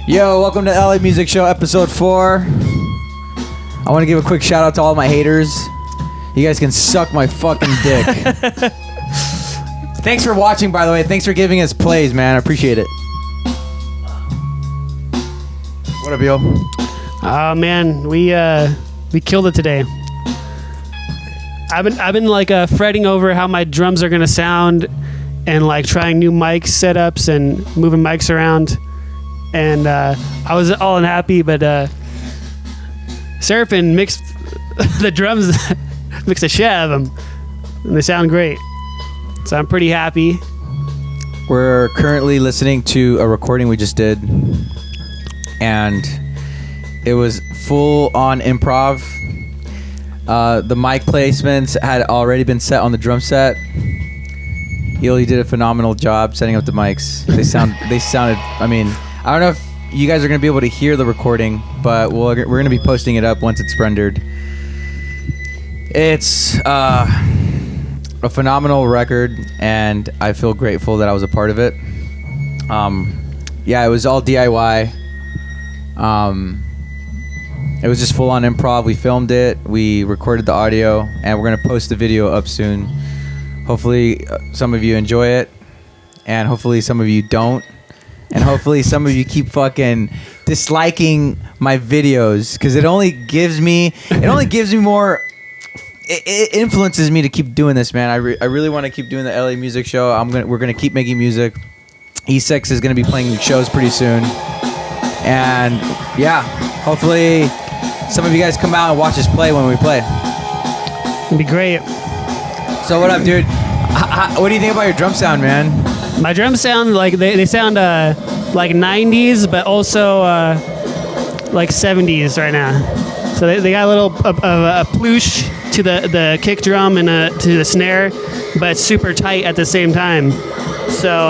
Yo, welcome to LA Music Show episode 4. I want to give a quick shout out to all my haters. You guys can suck my fucking dick. Thanks for watching, by the way. Thanks for giving us plays, man. I appreciate it. What up, yo? Oh man, we killed it today. I've been like fretting over how my drums are gonna sound, and like trying new mic setups and moving mics around. And I was all unhappy, but Seraphin mixed the drums, mixed a shit out of them, and they sound great. So I'm pretty happy. We're currently listening to a recording we just did, and it was full on improv. The mic placements had already been set on the drum set. Ely did a phenomenal job setting up the mics. They sounded. I mean, I don't know if you guys are gonna be able to hear the recording, but we're gonna be posting it up once it's rendered. It's a phenomenal record, and I feel grateful that I was a part of it. Yeah, it was all DIY. It was just full on improv. We filmed it, we recorded the audio, and we're gonna post the video up soon. Hopefully some of you enjoy it, and hopefully some of you don't, and hopefully some of you keep fucking disliking my videos, because it only gives me more. It influences me to keep doing this, man. I really want to keep doing the LA Music Show. We're gonna keep making music. E6 is gonna be playing shows pretty soon, and yeah, hopefully some of you guys come out and watch us play when we play. It'd be great. So what up, dude? What do you think about your drum sound, man? My drums sound like they sound like 90s, but also like 70s right now. So they got a little of a ploosh to the kick drum and to the snare, but it's super tight at the same time. So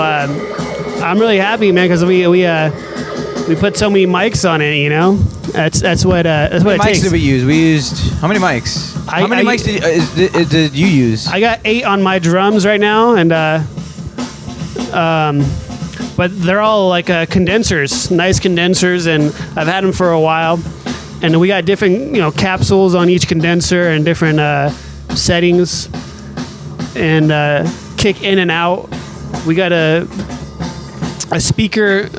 I'm really happy, man, because we put so many mics on it. You know, that's what it takes. How many mics did we use? We used how many mics? How many mics did you use? I got 8 on my drums right now, and but they're all like condensers, nice condensers, and I've had them for a while. And we got different, capsules on each condenser and different settings, and kick in and out. We got a speaker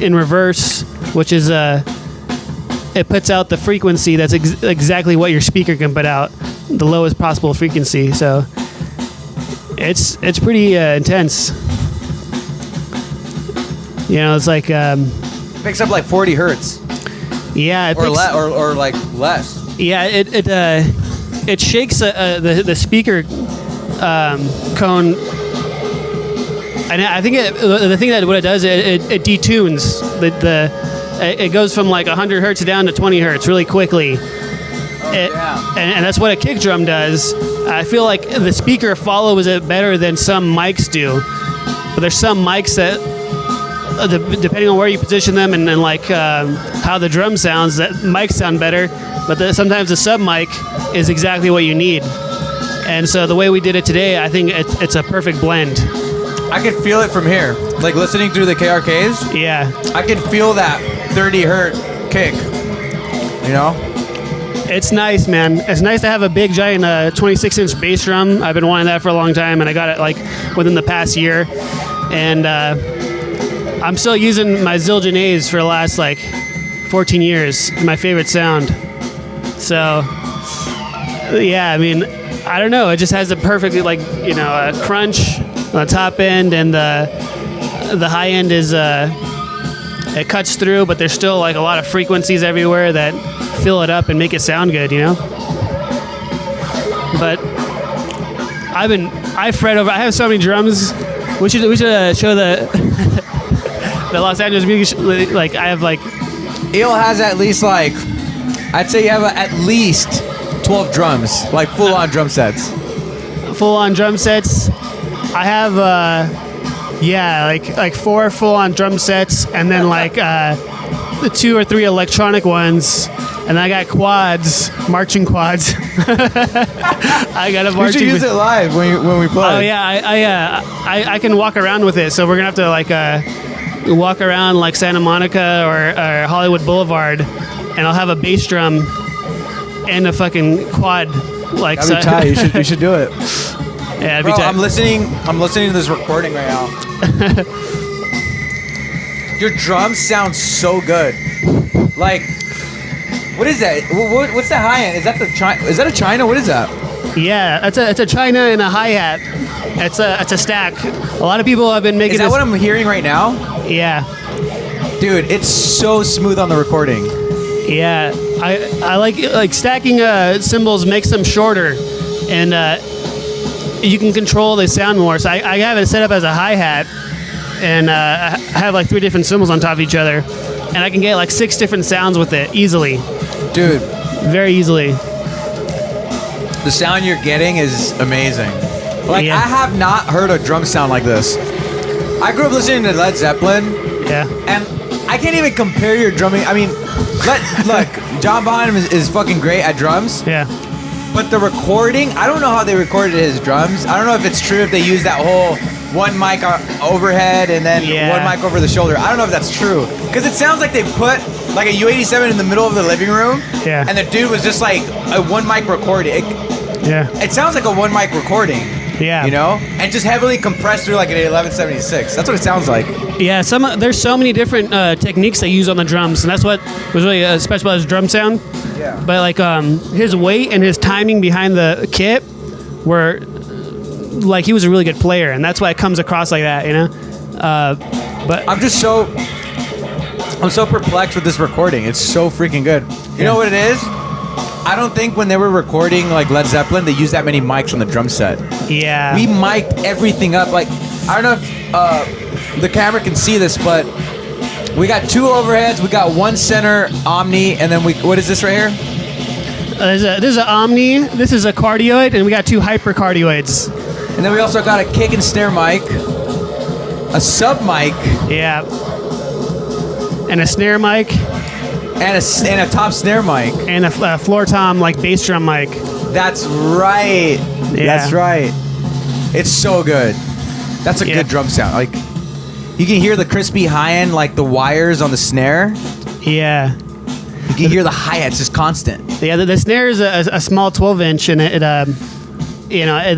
in reverse, which is it puts out the frequency that's exactly what your speaker can put out, the lowest possible frequency. So it's pretty intense. It's like picks up like 40 hertz. Yeah, or like less. Yeah, it shakes the speaker cone, and I think the thing that what it does it detunes it goes from like 100 hertz down to 20 hertz really quickly. And that's what a kick drum does. I feel like the speaker follows it better than some mics do, but there's some mics that, depending on where you position them and like how the drum sounds, that mics sound better, but sometimes the sub mic is exactly what you need. And so the way we did it today, I think it's a perfect blend. I could feel it from here, like listening through the KRKs. Yeah, I could feel that 30 hertz kick. It's nice, man. It's nice to have a big giant 26-inch bass drum. I've been wanting that for a long time, and I got it like within the past year. And I'm still using my Zildjian A's for the last like 14 years. My favorite sound. So yeah, I mean, I don't know. It just has the perfect a crunch on the top end, and the high end is it cuts through, but there's still like a lot of frequencies everywhere that fill it up and make it sound good. But I fret over. I have so many drums. We should show the the Los Angeles music. Like I have like. Eel has at least like, I'd say you have at least 12 drums, like full on drum sets. Full on drum sets. I have like 4 full on drum sets, and then like the 2 or 3 electronic ones. And I got quads, marching quads. I got a marching. We should use it live when we play. Oh yeah, I can walk around with it. So we're gonna have to like walk around like Santa Monica or Hollywood Boulevard, and I'll have a bass drum and a fucking quad. Like, That'd be tight. You should do it. Yeah, it'd Bro, be tight. I'm listening to this recording right now. Your drums sound so good. Like, what is that? What's the high end? Is that the China? Is that a China? What is that? Yeah, it's a China and a hi-hat. It's a stack. A lot of people have been making Is that this. what I'm hearing right now? Yeah, Dude, it's so smooth on the recording. yeah. I like stacking cymbals makes them shorter, and you can control the sound more. So I have it set up as a hi-hat, and I have like 3 different cymbals on top of each other, and I can get like 6 different sounds with it easily, Dude, very easily. the sound you're getting is amazing. Like, Yeah. I have not heard a drum sound like this. I grew up listening to Led Zeppelin, Yeah, and I can't even compare your drumming. I mean, look, John Bonham is fucking great at drums, yeah, but the recording, I don't know how they recorded his drums. I don't know if it's true if they use that whole one mic overhead and then Yeah. one mic over the shoulder. I don't know if that's true, because it sounds like they put like a U87 in the middle of the living room, Yeah. and the dude was just like a one mic recording. yeah, It sounds like a one mic recording. Yeah. You know? And just heavily compressed through like an 1176. That's what it sounds like. yeah. There's so many different techniques they use on the drums, and that's what was really special about his drum sound. Yeah. But like his weight and his timing behind the kit were like he was a really good player, and that's why it comes across like that, you know. But I'm so perplexed with this recording. It's so freaking good. You know what it is? I don't think when they were recording like Led Zeppelin, they used that many mics on the drum set. yeah, We mic'd everything up. Like, I don't know if the camera can see this, but we got 2 overheads, we got 1 center Omni, and then what is this right here? this is an Omni, this is a cardioid, and we got 2 hypercardioids. And then we also got a kick and snare mic, a sub mic, Yeah, and a snare mic and a top snare mic. and a floor tom like bass drum mic. That's right. Yeah. That's right. It's so good. That's a Yeah. good drum sound. Like, you can hear the crispy high end, like the wires on the snare. Yeah. You can hear the hi-hats just constant. Yeah, the snare is a small 12-inch, and it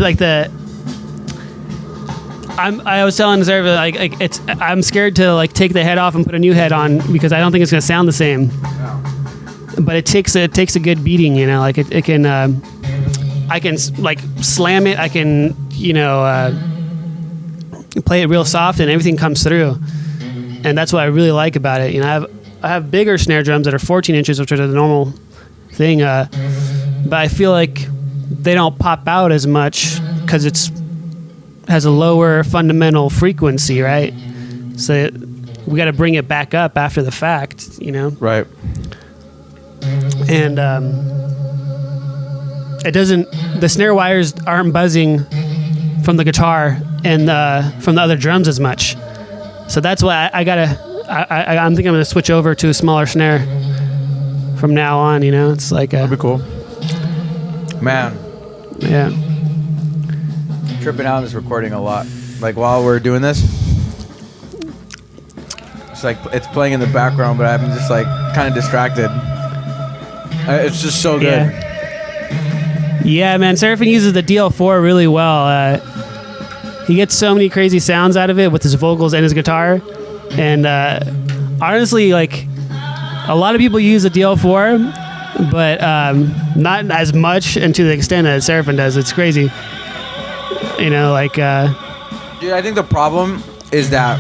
like the. I was telling Zerva like I'm scared to like take the head off and put a new head on because I don't think it's gonna sound the same. But it takes a good beating, you know. Like it can, I can like slam it. I can play it real soft, and everything comes through. And that's what I really like about it. You know, I have bigger snare drums that are 14 inches, which are the normal thing. But I feel like they don't pop out as much because it's has a lower fundamental frequency, right? So we got to bring it back up after the fact, you know. Right. And it doesn't. The snare wires aren't buzzing from the guitar and from the other drums as much. So that's why I'm thinking I'm gonna switch over to a smaller snare from now on. You know, it's like That'd be cool. Man, yeah. tripping out on this recording a lot. Like, while we're doing this, it's like it's playing in the background, but I'm just like kind of distracted. It's just so good. Yeah, man. Seraphim uses the DL4 really well. He gets so many crazy sounds out of it with his vocals and his guitar. And honestly, like, a lot of people use the DL4, but not as much and to the extent that Seraphim does. It's crazy. You know, like... Dude, I think the problem is that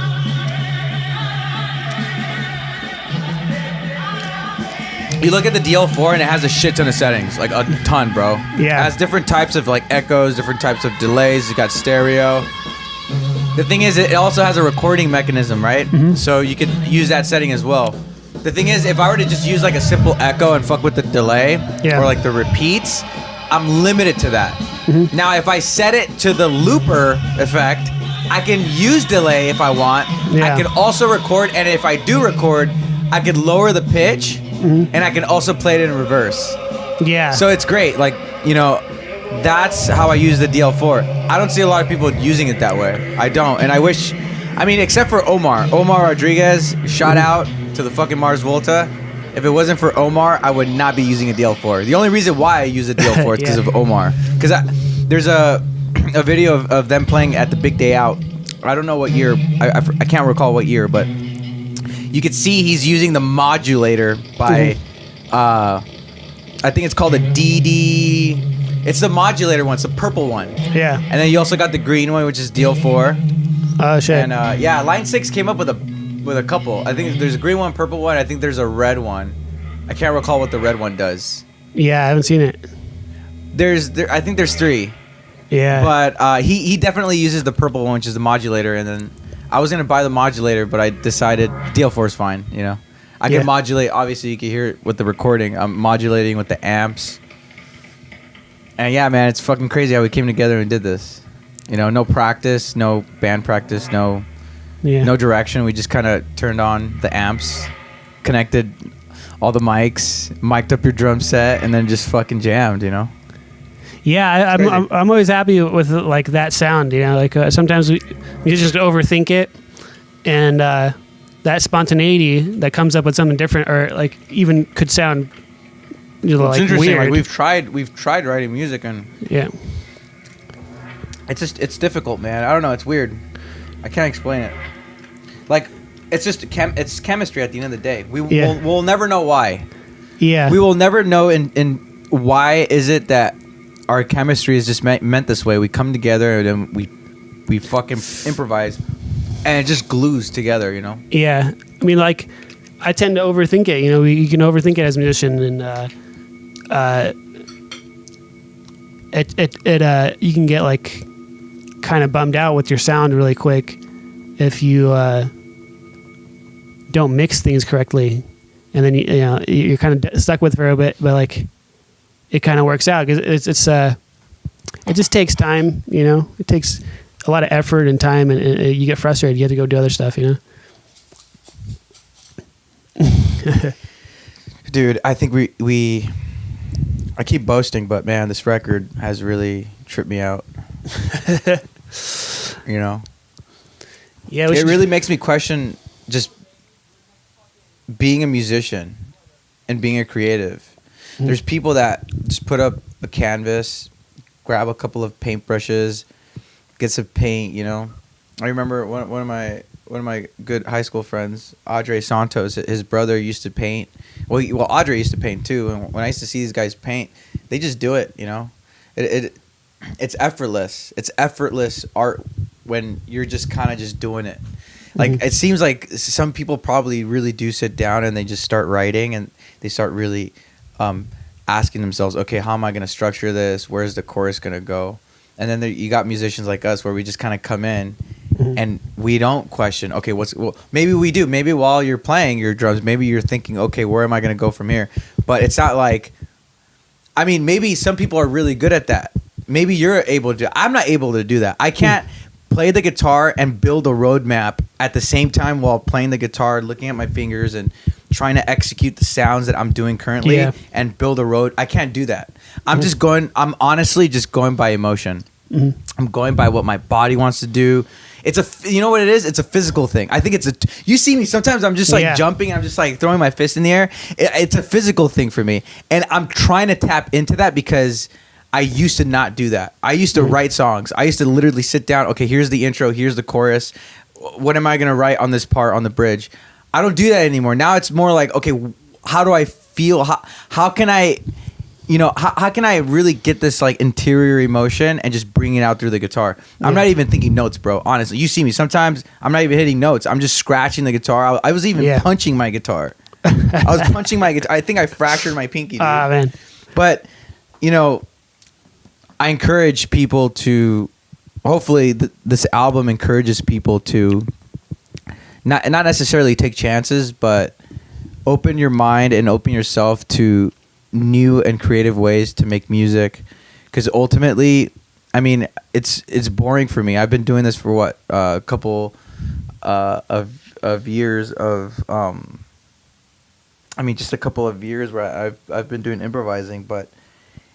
you look at the DL4 and it has a shit ton of settings, like a ton, bro. Yeah. It has different types of like echoes, different types of delays. You got stereo. The thing is, it also has a recording mechanism, right? Mm-hmm. So you could use that setting as well. The thing is, if I were to just use like a simple echo and fuck with the delay Yeah. or like the repeats, I'm limited to that. Mm-hmm. Now, if I set it to the looper effect, I can use delay if I want. Yeah. I can also record, and if I do record, I could lower the pitch, and I can also play it in reverse. Yeah. So it's great. Like, you know, that's how I use the DL4. I don't see a lot of people using it that way. I don't, and I wish I mean, except for Omar Rodriguez, shout out to the fucking Mars Volta. If it wasn't for Omar, I would not be using a DL4. The only reason why I use a DL4 is because Yeah. of Omar. Because there's a video of them playing at the Big Day Out. I don't know what year. I can't recall what year, but you could see he's using the modulator by, I think it's called a DD. It's the modulator one. It's the purple one. Yeah. And then you also got the green one, which is DL4. Oh shit. And yeah, Line 6 came up with a couple. I think there's a green one, purple one. I think there's a red one. I can't recall what the red one does. Yeah, I haven't seen it. I think there's 3. Yeah. But he definitely uses the purple one, which is the modulator. And then I was gonna buy the modulator, but I decided DL4 is fine. You know, I Yeah. can modulate. Obviously, you can hear it with the recording. I'm modulating with the amps. And yeah, man, it's fucking crazy how we came together and did this. You know, no practice, no band practice, no direction. We just kind of turned on the amps, connected all the mics, mic'd up your drum set, and then just fucking jammed. You know. Yeah, I'm always happy with like that sound. You know, like sometimes we just overthink it, and that spontaneity that comes up with something different, or like even could sound, It's like interesting. weird. Like we've tried writing music, and Yeah. it's difficult, man. I don't know. It's weird. I can't explain it. Like, it's just it's chemistry at the end of the day. We'll never know why. Yeah. We will never know in why is it that our chemistry is just meant this way. We come together and then we fucking improvise, and it just glues together. You know. Yeah. I mean, like, I tend to overthink it. You know, you can overthink it as a musician, and you can get like kind of bummed out with your sound really quick if you don't mix things correctly, and then you're kind of stuck with it for a bit. But like, it kind of works out because it just takes time. You know, it takes a lot of effort and time, and you get frustrated. You have to go do other stuff. You know. Dude, I think I keep boasting, but man, this record has really tripped me out. You know? Yeah, It really makes me question just being a musician and being a creative. Mm-hmm. There's people that just put up a canvas, grab a couple of paintbrushes, get some paint, you know? I remember one of my good high school friends, Audrey Santos, his brother used to paint. Well, Audrey used to paint too. And when I used to see these guys paint, they just do it, you know? It's effortless. It's effortless art when you're just kind of just doing it. Like, Mm-hmm. it seems like some people probably really do sit down and they just start writing and they start really asking themselves, okay, how am I going to structure this? Where's the chorus going to go? And then you got musicians like us where we just kind of come in and we don't question, okay, maybe we do. Maybe while you're playing your drums, maybe you're thinking, okay, where am I going to go from here? But it's not like, I mean, maybe some people are really good at that. Maybe you're able to. I'm not able to do that. I can't play the guitar and build a roadmap at the same time while playing the guitar, looking at my fingers and trying to execute the sounds that I'm doing currently and build a road. I can't do that. I'm honestly just going by emotion. Mm-hmm. I'm going by what my body wants to do. You know what it is? It's a physical thing. I think you see me sometimes I'm just like jumping. I'm just like throwing my fist in the air. It's a physical thing for me. And I'm trying to tap into that because I used to not do that. I used to write songs. I used to literally sit down. Okay, here's the intro. Here's the chorus. What am I going to write on this part on the bridge? I don't do that anymore. Now it's more like, okay, how do I feel? How can I, how can I really get this like interior emotion and just bring it out through the guitar? I'm not even thinking notes, bro. Honestly, you see me. Sometimes I'm not even hitting notes. I'm just scratching the guitar. I was even punching my guitar. I was punching my guitar. I think I fractured my pinky. Dude. Ah, man. But, I encourage people to, hopefully this album encourages people to not necessarily take chances, but open your mind and open yourself to new and creative ways to make music. Because ultimately, I mean, it's boring for me. I've been doing this for what, a couple of years of, just a couple of years where I've been doing improvising, but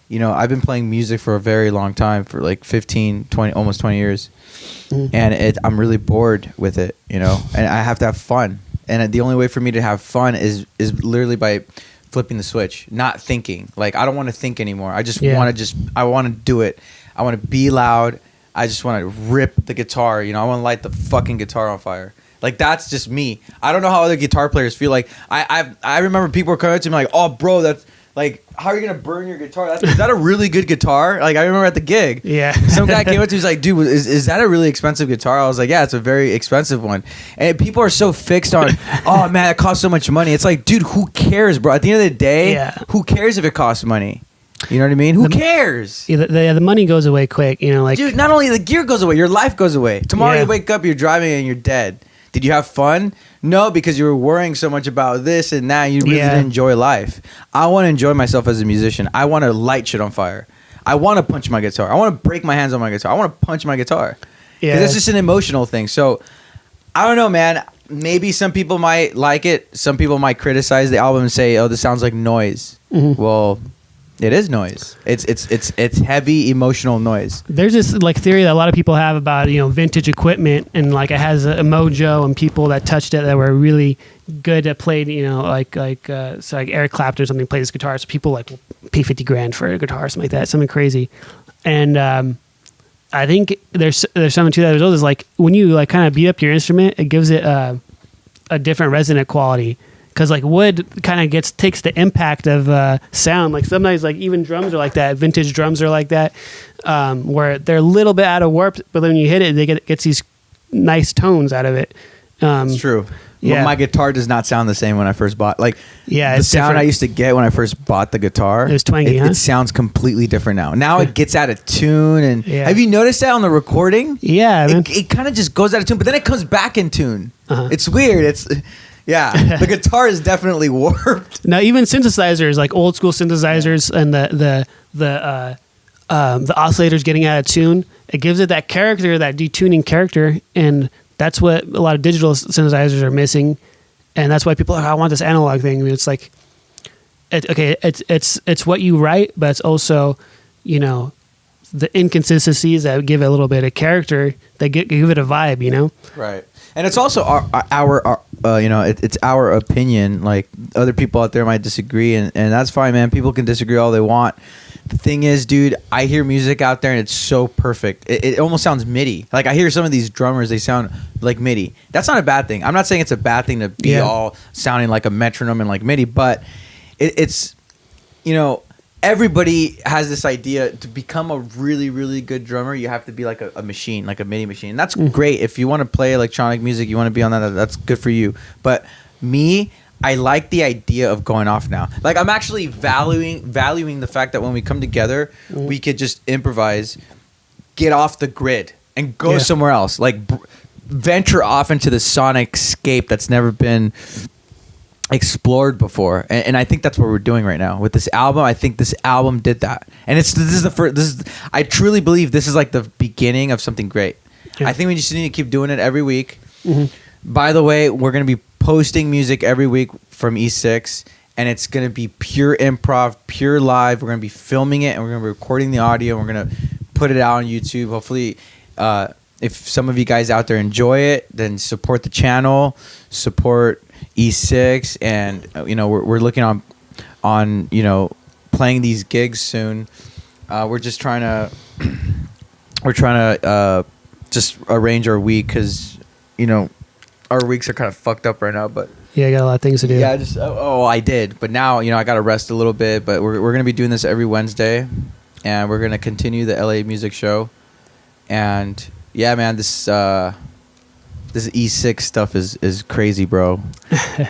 you know, I've been playing music for a very long time, for like 15, 20, almost 20 years. And I'm really bored with it, you know, and I have to have fun. And the only way for me to have fun is literally by flipping the switch, not thinking. Like, I don't want to think anymore. I just want to I want to do it. I want to be loud. I just want to rip the guitar, you know, I want to light the fucking guitar on fire. Like, that's just me. I don't know how other guitar players feel. Like, I remember people were coming to me like, oh, bro, that's like, how are you going to burn your guitar? Is that a really good guitar? Like, I remember at the gig. Yeah. Some guy came up to me, he's like, dude, is that a really expensive guitar? I was like, yeah, it's a very expensive one. And people are so fixed on, oh, man, it costs so much money. It's like, dude, who cares, bro? At the end of the day, who cares if it costs money? You know what I mean? Who cares? Yeah, the money goes away quick, you know, like... Dude, not only the gear goes away, your life goes away. Tomorrow you wake up, you're driving and you're dead. Did you have fun? No, because you were worrying so much about this and that. You really didn't enjoy life. I want to enjoy myself as a musician. I want to light shit on fire. I want to punch my guitar. I want to break my hands on my guitar. I want to punch my guitar. Yeah. Because it's just an emotional thing. So, I don't know, man. Maybe some people might like it. Some people might criticize the album and say, oh, this sounds like noise. Well... It is noise. It's heavy emotional noise. There's this like theory that a lot of people have about, you know, vintage equipment, and like it has a mojo, and people that touched it that were really good at played, you know, so like Eric Clapton or something played his guitar, so people like will pay $50,000 for a guitar or something like that, something crazy. And I think there's something to that as well. Is like when you like kind of beat up your instrument, it gives it a different resonant quality. Because like wood kind of takes the impact of sound. Like sometimes like even drums are like that. Vintage drums are like that, where they're a little bit out of warp, but when you hit it, they gets these nice tones out of it. It's true. Yeah. But my guitar does not sound the same when I first bought. Like the sound different. I used to get when I first bought the guitar. It was twangy, it sounds completely different now. Now it gets out of tune. And have you noticed that on the recording? Yeah, it kind of just goes out of tune, but then it comes back in tune. It's weird. Yeah, the guitar is definitely warped. Now, even synthesizers, like old school synthesizers, and the oscillators getting out of tune, it gives it that character, that detuning character, and that's what a lot of digital synthesizers are missing, and that's why people are like, I want this analog thing. I mean, it's like, it's what you write, but it's also, you know, the inconsistencies that give it a little bit of character that give it a vibe, you know? Right. And it's also our you know, it's our opinion. Like, other people out there might disagree, and that's fine, man. People can disagree all they want. The thing is, dude, I hear music out there, and it's so perfect. It almost sounds MIDI. Like, I hear some of these drummers, they sound like MIDI. That's not a bad thing. I'm not saying it's a bad thing to be all sounding like a metronome and like MIDI, but it's, you know, everybody has this idea to become a really, really good drummer. You have to be like a machine, like a MIDI machine. And that's great. If you want to play electronic music, you want to be on that, that's good for you. But me, I like the idea of going off now. Like, I'm actually valuing the fact that when we come together, we could just improvise, get off the grid, and go somewhere else. Like, venture off into the sonic scape that's never been explored before, and I think that's what we're doing right now with this album. I think this album did that, and this is the first. I truly believe this is like the beginning of something great. I think we just need to keep doing it every week. By the way, we're gonna be posting music every week from E6, and it's gonna be pure improv, pure live. We're gonna be filming it, and we're gonna be recording the audio, and we're gonna put it out on YouTube. Hopefully, if some of you guys out there enjoy it, then support the channel, support E6, and you know, we're looking on you know, playing these gigs soon. We're trying to just arrange our week, because you know, our weeks are kind of fucked up right now. But I got a lot of things to do. I did, but now, you know, I got to rest a little bit. But we're gonna be doing this every Wednesday, and we're gonna continue the LA Music Show. And yeah, man, this E6 stuff is crazy, bro.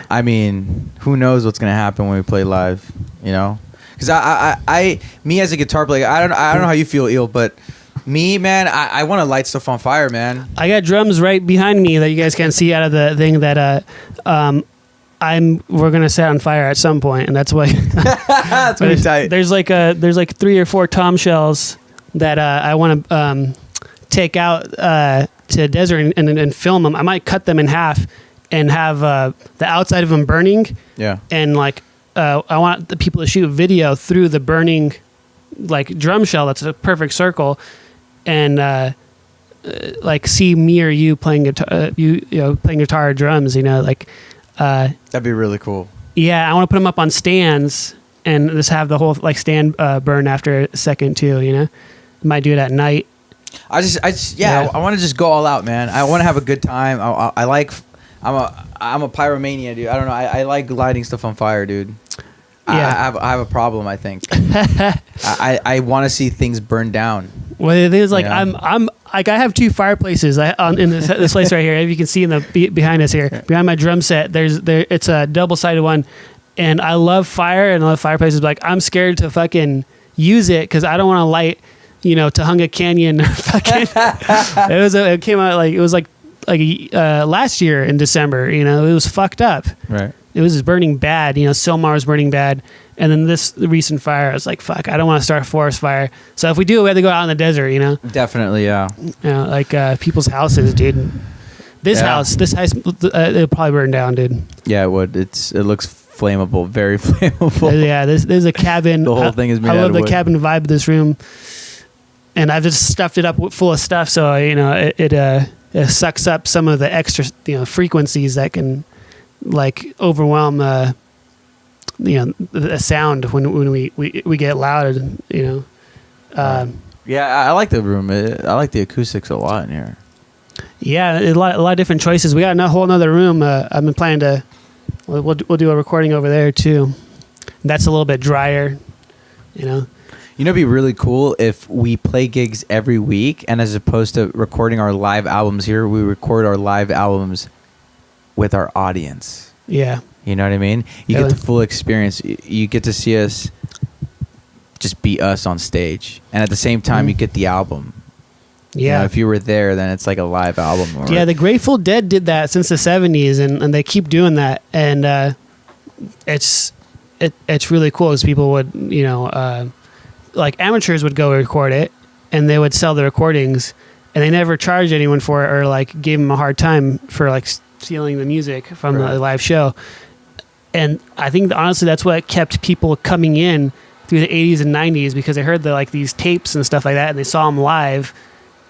I mean, who knows what's gonna happen when we play live, you know? Because me as a guitar player, I don't know how you feel, Eel, but me, man, I want to light stuff on fire, man. I got drums right behind me that you guys can't see out of the thing that we're gonna set on fire at some point, and that's why. That's pretty tight. There's like 3 or 4 tom shells that I want to take out to the desert and film them. I might cut them in half and have the outside of them burning. Yeah. And like I want the people to shoot video through the burning like drum shell that's a perfect circle, and like see me or you playing guitar, you know, playing guitar or drums, you know, like That'd be really cool. yeah, I want to put them up on stands and just have the whole like stand burn after a second too, you know. Might do it at night. I want to just go all out, man. I want to have a good time. I'm a pyromania, dude. I don't know. I like lighting stuff on fire, dude. Yeah. I have a problem, I think. I want to see things burn down. Well, it is like Yeah. I'm like I have two fireplaces in this place right here. If you can see in the behind us here, behind my drum set, it's a double-sided one, and I love fire and I love fireplaces. But like I'm scared to fucking use it because I don't want to light, you know, Tahunga Canyon. Fucking, it came out like it was like last year in December. You know, it was fucked up. Right. It was just burning bad. You know, Silmar was burning bad. And then the recent fire, I was like, fuck, I don't want to start a forest fire. So if we do, we have to go out in the desert, you know? Definitely, yeah. You know, like people's houses, dude. This house, it'll probably burn down, dude. Yeah, it would. It looks flammable, very flammable. Yeah, there's a cabin. The whole thing is made I out love of the wood. cabin vibe of this room. And I've just stuffed it up full of stuff, so, you know, it sucks up some of the extra, you know, frequencies that can, like, overwhelm you know, the sound when we get loud, you know. Yeah, I like the room. I like the acoustics a lot in here. Yeah, a lot of different choices. We got a whole another room. I've been planning to. We'll do a recording over there too. That's a little bit drier, you know. You know, it'd be really cool if we play gigs every week, and as opposed to recording our live albums here, we record our live albums with our audience. Yeah. You know what I mean? You Yeah. get the full experience. You get to see us just be us on stage, and at the same time, you get the album. You Yeah. know, if you were there, then it's like a live album. Or Yeah, the Grateful Dead did that since the 70s, and they keep doing that. And it's really cool because people would, you know, like amateurs would go record it, and they would sell the recordings, and they never charged anyone for it or like gave them a hard time for like stealing the music from Right. the live show. And I think honestly that's what kept people coming in through the 80s and 90s because they heard these tapes and stuff like that, and they saw them live,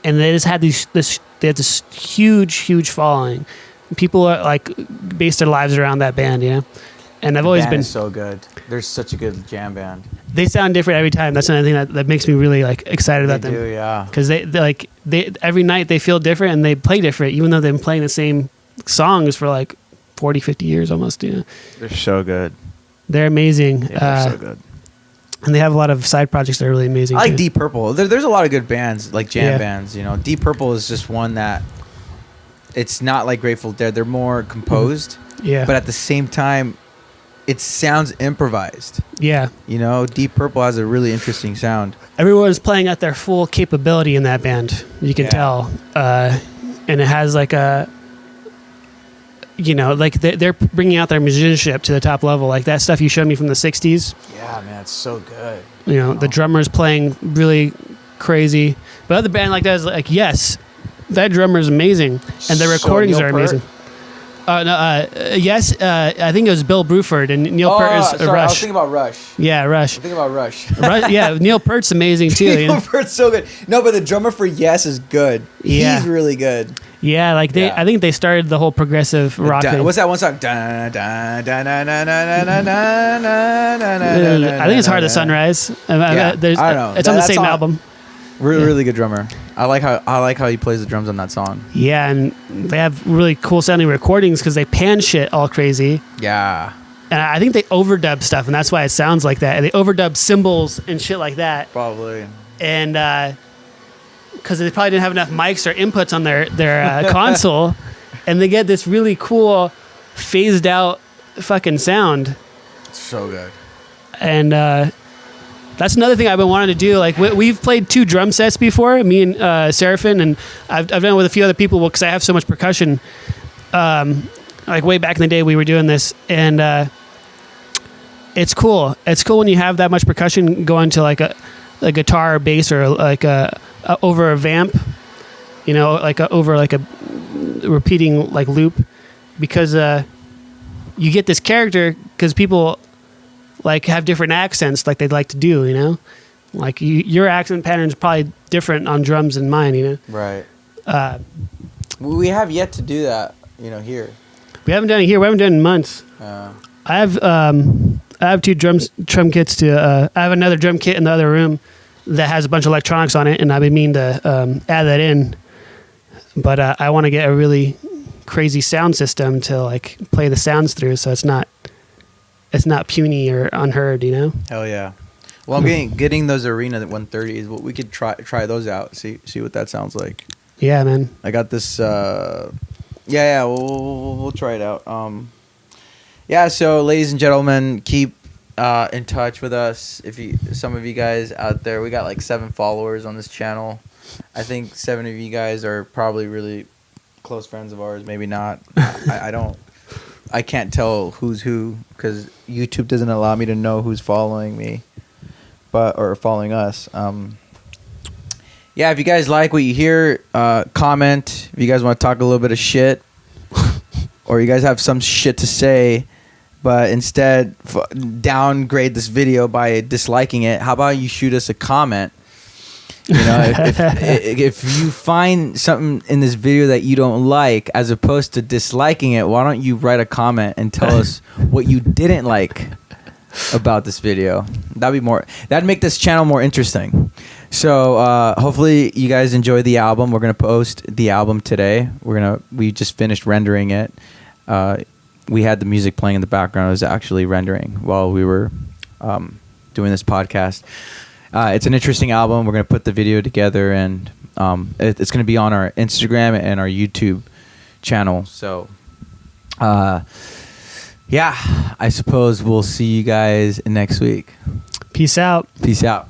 and they just had this huge following. People are like based their lives around that band, you know. And I've always band been is so good. They're such a good jam band. they sound different every time. That's another thing that makes me really like excited about They them. do, yeah. Because they every night they feel different and they play different, even though they've been playing the same songs for like 40, 50 years almost. You know, They're so good. they're amazing. Yeah, they're so good. And they have a lot of side projects that are really amazing. I like too. Deep Purple. There's a lot of good bands, like jam Yeah. bands. You know, Deep Purple is just one that it's not like Grateful Dead. They're more composed, Yeah, but at the same time, it sounds improvised. yeah. You know, Deep Purple has a really interesting sound. Everyone's playing at their full capability in that band. You can Yeah. tell, and it has like a, you know, like they're bringing out their musicianship to the top level. Like that stuff you showed me from the '60s. Yeah, man, it's so good. You know, the drummer's playing really crazy. But other band like that is like, yes, that drummer is amazing, and the So recordings Neil are Peart? amazing. Yes, I think it was Bill Bruford and Neil Peart is sorry, I was Rush. thinking about Rush. Yeah, Rush. Think about Rush. Yeah, Neil Peart's amazing too. You know? Neil Peart's so good. No, but the drummer for Yes is good. Yeah. He's really good. Yeah, like Yeah. I think they started the whole progressive rock thing. What's that one song? Dun, dun, dun, dun, dun, dun, dun, dun, dun, dun, dun, I think it's Hard dun, to dun. Sunrise. Yeah, I don't know. It's on the That same song- album. Really good drummer. I like how he plays the drums on that song. Yeah, and they have really cool sounding recordings because they pan shit all crazy. Yeah. And I think they overdub stuff, and that's why it sounds like that. And they overdub cymbals and shit like that. Probably. And because they probably didn't have enough mics or inputs on their console, and they get this really cool phased out fucking sound. So good. And that's another thing I've been wanting to do. Like we've played 2 drum sets before, me and Seraphin, and I've done it with a few other people because I have so much percussion. Like way back in the day, we were doing this, and it's cool. It's cool when you have that much percussion going to like a guitar or bass or like a over a vamp, you know, like over like a repeating like loop, because you get this character because people like have different accents like they'd like to do, you know, Like your accent pattern is probably different on drums than mine. Right. Uh, We have yet to do that, here. we haven't done it here. We haven't done it in months. I have two drum kits to. I have another drum kit in the other room that has a bunch of electronics on it, and I've been meaning to add that in. But I want to get a really crazy sound system to like play the sounds through, so it's not puny or unheard. Hell yeah. Well, I'm getting those Arena 130s. Well, we could try those out. See what that sounds like. Yeah, man. I got this. Yeah. We'll try it out. Yeah. So, ladies and gentlemen, keep in touch with us. Some of you guys out there, we got like 7 followers on this channel. I think 7 of you guys are probably really close friends of ours. Maybe not. I don't. I can't tell who's who because YouTube doesn't allow me to know who's following me, or following us. Yeah, if you guys like what you hear, comment. If you guys want to talk a little bit of shit, or you guys have some shit to say, but instead downgrade this video by disliking it, how about you shoot us a comment? If you find something in this video that you don't like, as opposed to disliking it, why don't you write a comment and tell us what you didn't like about this video? That'd make this channel more interesting. So hopefully you guys enjoy the album. We're gonna post the album today. We just finished rendering it. We had the music playing in the background. I was actually rendering while we were doing this podcast. It's an interesting album. We're gonna put the video together, and it's gonna be on our Instagram and our YouTube channel. So yeah, I suppose we'll see you guys next week. Peace out. Peace out.